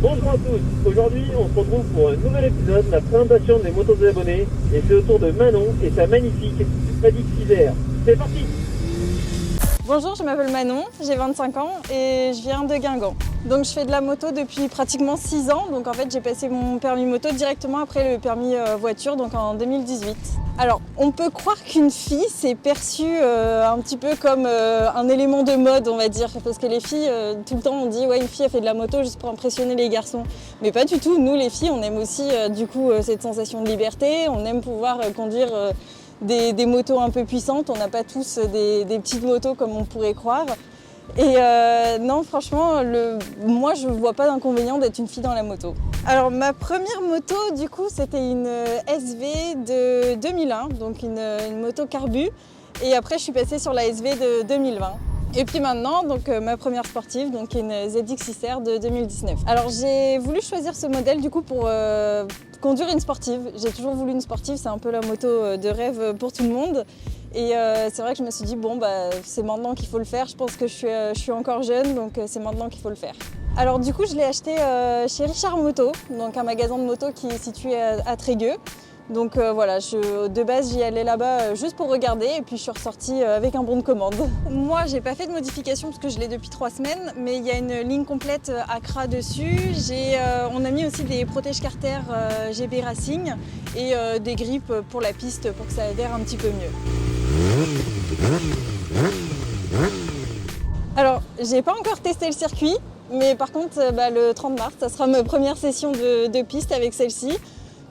Bonjour à tous, aujourd'hui on se retrouve pour un nouvel épisode, la présentation des motos des abonnés, et c'est au tour de Manon et sa magnifique Spadix Isère. C'est parti! Bonjour, je m'appelle Manon, j'ai 25 ans et je viens de Guingamp. Donc je fais de la moto depuis pratiquement 6 ans, donc en fait j'ai passé mon permis moto directement après le permis voiture, donc en 2018. Alors on peut croire qu'une fille c'est perçu un petit peu comme un élément de mode, on va dire, parce que les filles tout le temps on dit ouais, une fille elle fait de la moto juste pour impressionner les garçons, mais pas du tout. Nous les filles on aime aussi cette sensation de liberté, on aime pouvoir conduire des motos un peu puissantes, on n'a pas tous des petites motos comme on pourrait croire. Et non, franchement, moi je vois pas d'inconvénient d'être une fille dans la moto. Alors ma première moto, du coup, c'était une SV de 2001, donc une moto carbu. Et après, je suis passée sur la SV de 2020. Et puis maintenant, donc ma première sportive, donc une ZX6R de 2019. Alors j'ai voulu choisir ce modèle du coup pour conduire une sportive. J'ai toujours voulu une sportive, c'est un peu la moto de rêve pour tout le monde. Et c'est vrai que je me suis dit bon bah c'est maintenant qu'il faut le faire. Je pense que je suis encore jeune, donc c'est maintenant qu'il faut le faire. Alors du coup je l'ai acheté chez Richard Moto, donc un magasin de moto qui est situé à Trégueux. Donc voilà, de base j'y allais là-bas juste pour regarder et puis je suis ressortie avec un bon de commande. Moi j'ai pas fait de modification parce que je l'ai depuis 3 semaines, mais il y a une ligne complète Accra dessus. On a mis aussi des protège-carters GB Racing et des grippes pour la piste pour que ça adhère un petit peu mieux. Alors j'ai pas encore testé le circuit, mais par contre le 30 mars ça sera ma première session de piste avec celle-ci.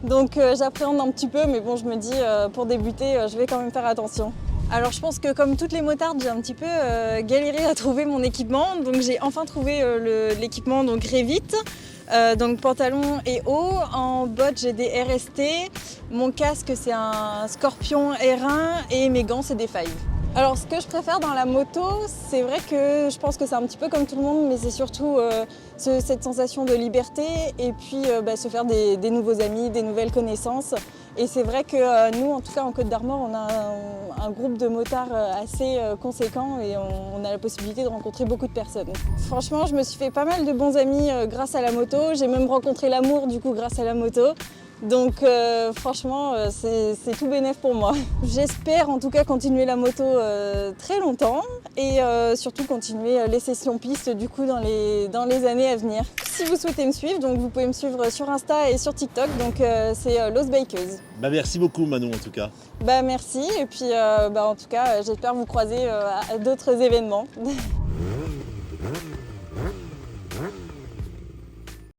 Donc j'appréhende un petit peu, mais bon, je me dis pour débuter, je vais quand même faire attention. Alors je pense que comme toutes les motardes, j'ai un petit peu galéré à trouver mon équipement. Donc j'ai enfin trouvé l'équipement, donc Revit, donc pantalon et haut. En bottes, j'ai des RST. Mon casque, c'est un Scorpion R1 et mes gants, c'est des Five. Alors ce que je préfère dans la moto, c'est vrai que je pense que c'est un petit peu comme tout le monde, mais c'est surtout cette sensation de liberté et puis se faire des nouveaux amis, des nouvelles connaissances. Et c'est vrai que nous, en tout cas en Côte d'Armor, on a un groupe de motards assez conséquent et on a la possibilité de rencontrer beaucoup de personnes. Franchement, je me suis fait pas mal de bons amis grâce à la moto. J'ai même rencontré l'amour du coup grâce à la moto. Donc franchement, c'est tout bénef pour moi. J'espère en tout cas continuer la moto très longtemps et surtout continuer les sessions piste du coup dans les années à venir. Si vous souhaitez me suivre, donc vous pouvez me suivre sur Insta et sur TikTok, donc c'est Los Bikeuse. Bah merci beaucoup Manon en tout cas. Bah merci et puis en tout cas j'espère vous croiser à d'autres événements.